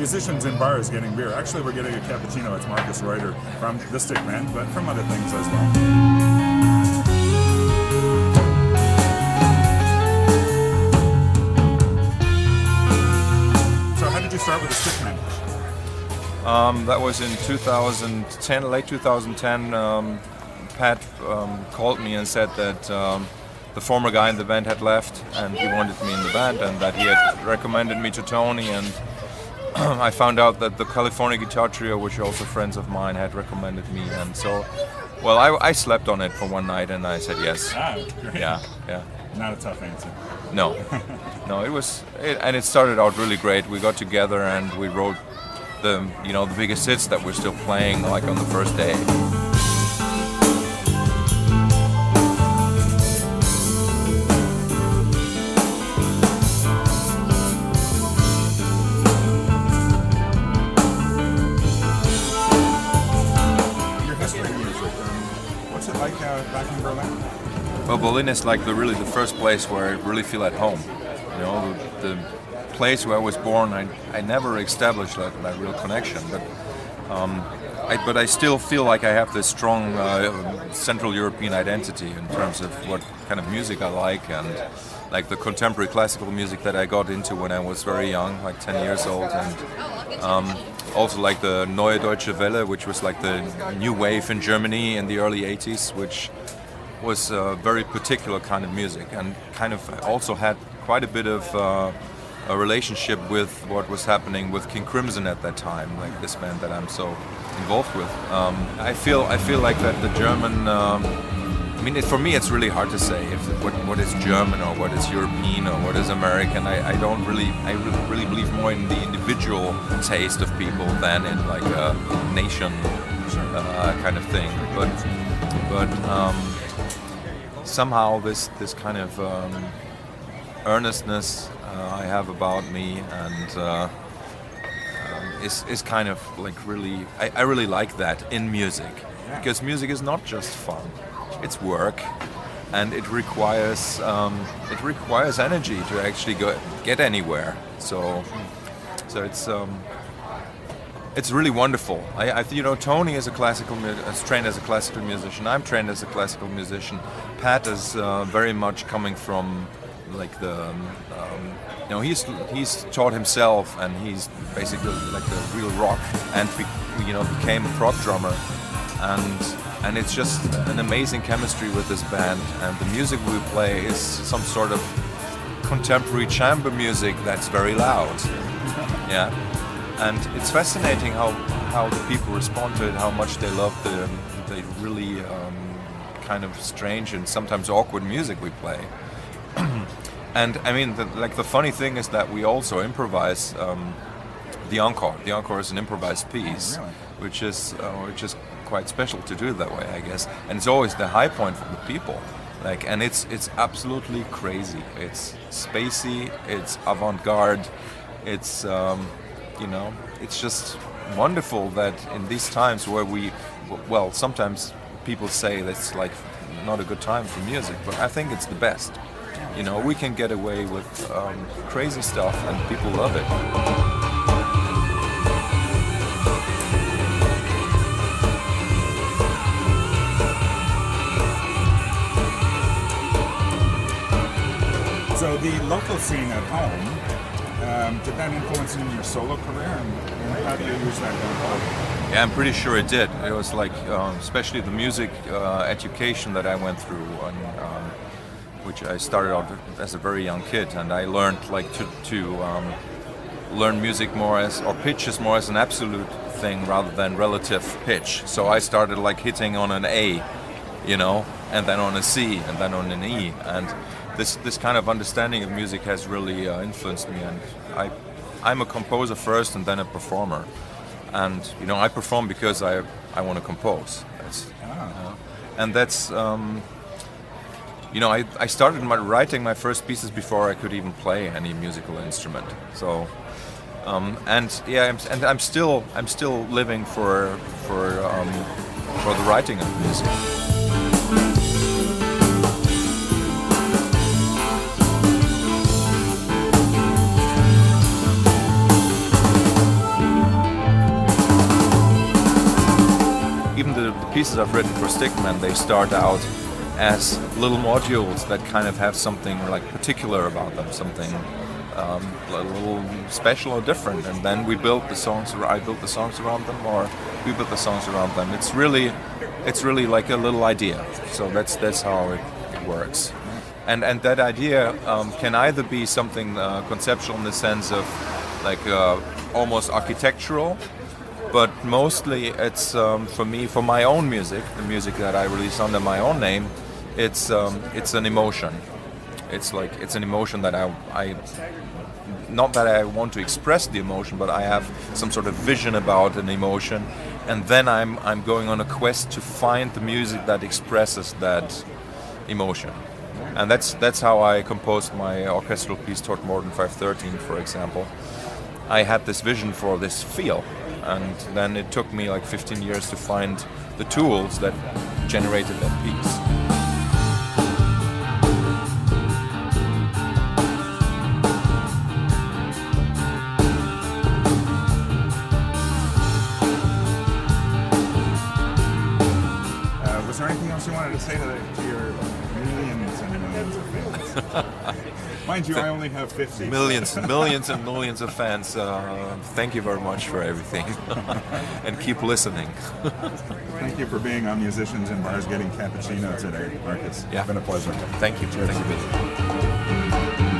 musicians in bars getting beer. Actually, we're getting a cappuccino. It's Markus Reuter from the Stick Band, but from other things as well. So how did you start with the Stick Band? That was in 2010, late 2010. Pat called me and said that the former guy in the band had left and he wanted me in the band, and that he had recommended me to Tony, and I found out that the California Guitar Trio, which are also friends of mine, had recommended me, and so, well, I slept on it for one night and I said yes. Ah, great. Yeah. Not a tough answer. No, and it started out really great. We got together and we wrote the biggest hits that we're still playing like on the first day. Back in Berlin? Well, Berlin is like really the first place where I really feel at home. You know, the place where I was born. I never established that real connection, but I still feel like I have this strong Central European identity in terms of what kind of music I like, and like the contemporary classical music that I got into when I was very young, like 10 years old, and also like the Neue Deutsche Welle, which was like the new wave in Germany in the early 80s, which was a very particular kind of music, and kind of also had quite a bit of a relationship with what was happening with King Crimson at that time, like this band that I'm so involved with. I feel like that the German, for me it's really hard to say what is German or what is European or what is American. I really believe more in the individual taste of people than in like a nation kind of thing. But somehow this kind of earnestness I have about me, and is kind of like really, I really like that in music, because music is not just fun, it's work, and it requires energy to actually get anywhere. So it's really wonderful. Tony is trained as a classical musician. I'm trained as a classical musician. Pat is very much coming from like the, he's taught himself, and he's basically like the real rock, and became a prog drummer, and it's just an amazing chemistry with this band. And the music we play is some sort of contemporary chamber music that's very loud. Yeah. And it's fascinating how the people respond to it, how much they love the really kind of strange and sometimes awkward music we play. And I mean, the funny thing is that we also improvise the encore. The encore is an improvised piece, which is quite special to do it that way, I guess. And it's always the high point for the people. And it's absolutely crazy. It's spacey. It's avant-garde. It's it's just wonderful that in these times where sometimes people say that's like not a good time for music, but I think it's the best. We can get away with crazy stuff and people love it. So the local scene at home, did that influence in your solo career, and how do you use that going forward? Yeah, I'm pretty sure it did. It was like, especially the music education that I went through, which I started out as a very young kid, and I learned like to learn music pitches more as an absolute thing rather than relative pitch. So I started like hitting on an A, and then on a C, and then on an E, and this kind of understanding of music has really influenced me, and I'm a composer first and then a performer, and I perform because I want to compose. That's I started writing my first pieces before I could even play any musical instrument. So I'm still living for the writing of music. pieces I've written for Stickman, they start out as little modules that kind of have something like particular about them, something a little special or different, and then we build the songs. I build the songs around them, or we build the songs around them. It's really like a little idea. So that's how it works. And that idea can either be something conceptual in the sense of like almost architectural, but mostly it's for me, for my own music, the music that I release under my own name. It's an emotion. It's an emotion that I not that I want to express the emotion, but I have some sort of vision about an emotion, and then I'm going on a quest to find the music that expresses that emotion. And that's how I composed my orchestral piece Torontorox 513, for example. I had this vision for this feel, and then it took me like 15 years to find the tools that generated that piece. Was there anything else you wanted to say to your millions and millions of fans? Mind you, I only have 50. Millions and millions of fans. Thank you very much for everything. And keep listening. Thank you for being on Musicians in Bars Getting Cappuccino today, Markus. Yeah. It's been a pleasure. Thank you. Cheers. Thank you.